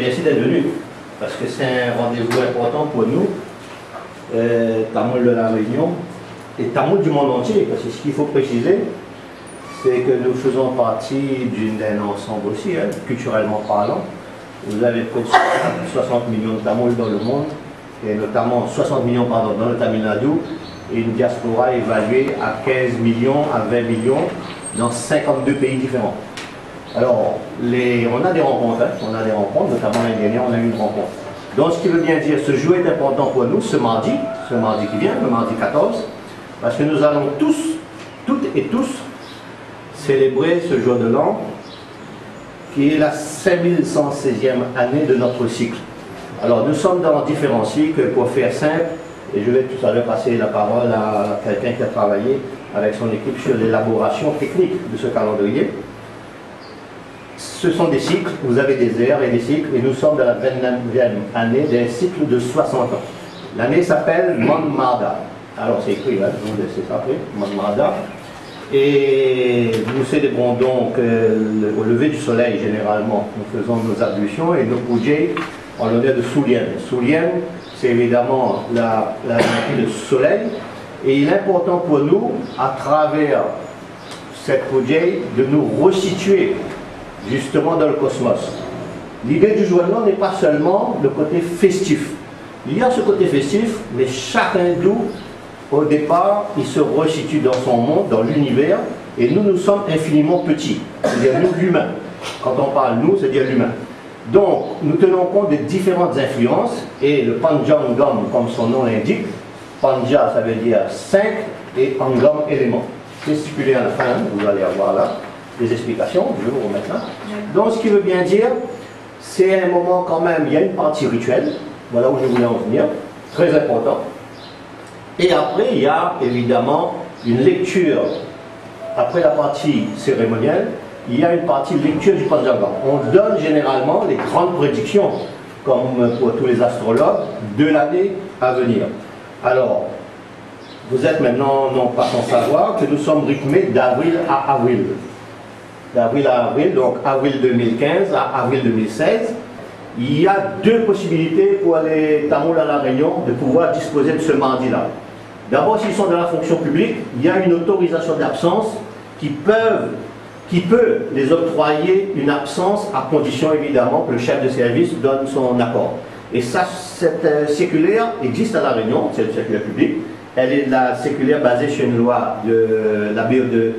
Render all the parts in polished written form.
Merci d'être venu, parce que c'est un rendez-vous important pour nous, Tamoul de la Réunion et Tamoul du monde entier, parce que ce qu'il faut préciser, c'est que nous faisons partie d'un ensemble aussi, culturellement parlant. Vous avez près de 60 millions de Tamouls dans le monde, et notamment 60 millions dans le Tamil Nadu, et une diaspora évaluée à 15 millions, à 20 millions, dans 52 pays différents. Alors, on a des rencontres, notamment l'année dernière, on a eu une rencontre. Donc, ce qui veut bien dire, ce jour est important pour nous, ce mardi qui vient, le mardi 14, parce que nous allons toutes et tous, célébrer ce jour de l'an, qui est la 5116e année de notre cycle. Alors, nous sommes dans différents cycles, pour faire simple, et je vais tout à l'heure passer la parole à quelqu'un qui a travaillé avec son équipe sur l'élaboration technique de ce calendrier. Ce sont des cycles, vous avez des ères et des cycles, et nous sommes dans la 29e année d'un cycle de 60 ans. L'année s'appelle Manmarda. Alors c'est écrit, là, je vous laisse ça après, Manmarda. Et nous célébrons donc au lever du soleil, généralement. Nous faisons nos ablutions et nos pujas en l'honneur de Soulien. Soulien, c'est évidemment la de soleil. Et il est important pour nous, à travers cette puja, de nous resituer justement dans le cosmos. L'idée du jour de l'an n'est pas seulement le côté festif. Il y a ce côté festif, mais chaque hindou, au départ, il se resitue dans son monde, dans l'univers, et nous sommes infiniment petits, c'est-à-dire nous l'humain. Quand on parle nous, c'est-à-dire l'humain. Donc, nous tenons compte des différentes influences, et le Panjangam, comme son nom l'indique, Panja, ça veut dire 5, et Angam, élément. C'est stipulé à la fin, vous allez avoir là des explications, je vais vous remettre là. Donc, ce qui veut bien dire, c'est un moment quand même, il y a une partie rituelle, voilà où je voulais en venir, très important. Et après, il y a évidemment une lecture, après la partie cérémonielle, il y a une partie lecture du Panjangam. On donne généralement les grandes prédictions, comme pour tous les astrologues, de l'année à venir. Alors, vous êtes maintenant non pas sans savoir que nous sommes rythmés d'avril à avril. D'avril à avril, donc avril 2015 à avril 2016. Il y a deux possibilités pour les Tamouls à la Réunion de pouvoir disposer de ce mardi-là. D'abord, s'ils sont dans la fonction publique, il y a une autorisation d'absence qui peut les octroyer une absence à condition évidemment que le chef de service donne son accord. Et ça, cette circulaire existe à la Réunion, c'est une circulaire publique. Elle est la circulaire basée sur une loi de la BE2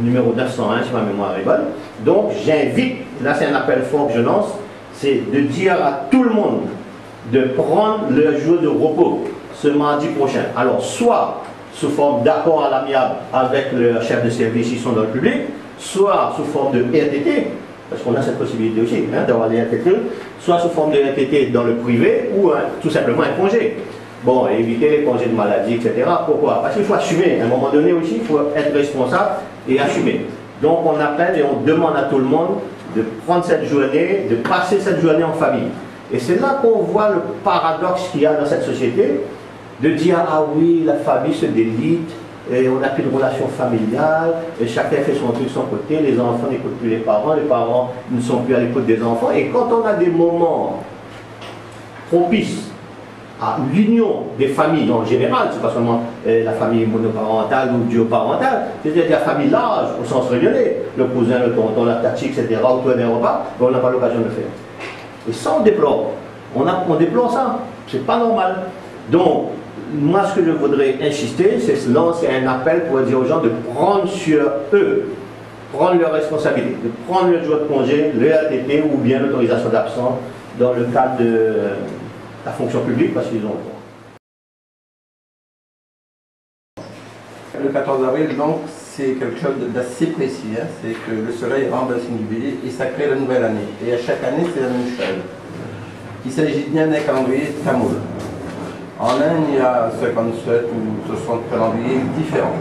numéro 901, si ma mémoire est bonne. Donc j'invite, là c'est un appel fort que je lance, c'est de dire à tout le monde de prendre le jour de repos ce mardi prochain. Alors soit sous forme d'accord à l'amiable avec le chef de service, ils sont dans le public, soit sous forme de RTT, parce qu'on a cette possibilité aussi d'avoir les RTT, soit sous forme de RTT dans le privé ou tout simplement un congé. Bon, éviter les congés de maladie, etc. Pourquoi? Parce qu'il faut assumer. À un moment donné aussi, il faut être responsable et assumer. Donc on appelle et on demande à tout le monde de prendre cette journée, de passer cette journée en famille. Et c'est là qu'on voit le paradoxe qu'il y a dans cette société, de dire, ah oui, la famille se délite, et on n'a plus de relation familiale, et chacun fait son truc de son côté, les enfants n'écoutent plus les parents ne sont plus à l'écoute des enfants. Et quand on a des moments propices à l'union des familles en général, c'est pas seulement la famille monoparentale ou duoparentale, c'est-à-dire la famille large au sens régulier, le cousin, le tonton, la tati, etc., autour d'un repas, on n'a pas l'occasion de le faire. Et ça on déplore. On déplore ça, c'est pas normal. Donc, moi ce que je voudrais insister, c'est lancer un appel pour dire aux gens de prendre sur eux, prendre leurs responsabilités, de prendre le jour de congé, le RTT ou bien l'autorisation d'absence dans le cadre de la fonction publique parce qu'ils ont le droit. Le 14 avril, donc, c'est quelque chose d'assez précis. Hein. C'est que le soleil rentre dans le signe du bélier et ça crée la nouvelle année. Et à chaque année, c'est la même chose. Il s'agit bien d'un calendrier tamoul. En Inde, il y a 57 ou 60 calendriers différents.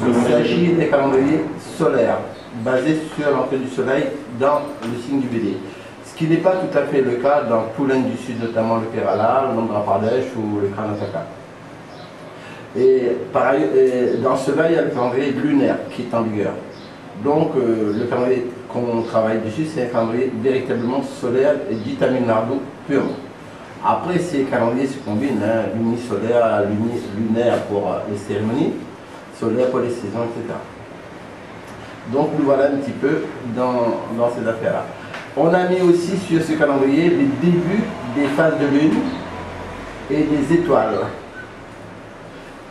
Il s'agit des calendriers solaires, basés sur l'entrée du soleil dans le signe du bélier. Ce qui n'est pas tout à fait le cas dans tout l'Inde du Sud, notamment le Kerala, l'Andhra Pradesh ou le Karnataka. Et par ailleurs, dans cela, il y a le calendrier lunaire qui est en vigueur. Donc le calendrier qu'on travaille dessus, c'est un calendrier véritablement solaire et dit Tamil Nadu purement. Après, ces calendriers se combinent, hein, lunisolaire, lunaire pour les cérémonies, solaire pour les saisons, etc. Donc nous voilà un petit peu dans ces affaires-là. On a mis aussi sur ce calendrier les débuts des phases de lune et des étoiles.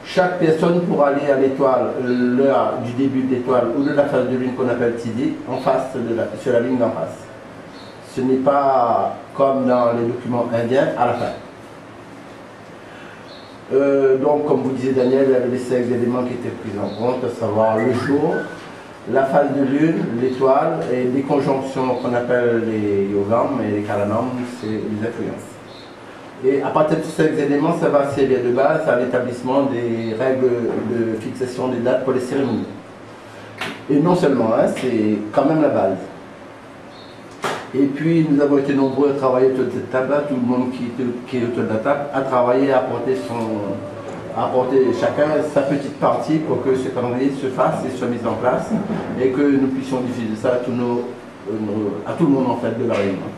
Chaque personne pourra aller à l'étoile, l'heure du début de l'étoile ou de la phase de lune qu'on appelle Tithi, en face sur la ligne d'en face. Ce n'est pas comme dans les documents indiens à la fin. Donc, comme vous disiez Daniel, il y avait les 5 éléments qui étaient pris en compte, à savoir le jour, la phase de lune, l'étoile et les conjonctions qu'on appelle les yogams et les kalanams, c'est les influences. Et à partir de ces 5 éléments, ça va servir de base à l'établissement des règles de fixation des dates pour les cérémonies. Et non seulement, hein, c'est quand même la base. Et puis nous avons été nombreux à travailler autour de cette table, tout le monde qui est autour de la table a travaillé à apporter chacun sa petite partie pour que ce calendrier se fasse et soit mis en place et que nous puissions diffuser ça à tout le monde en fait de la Réunion.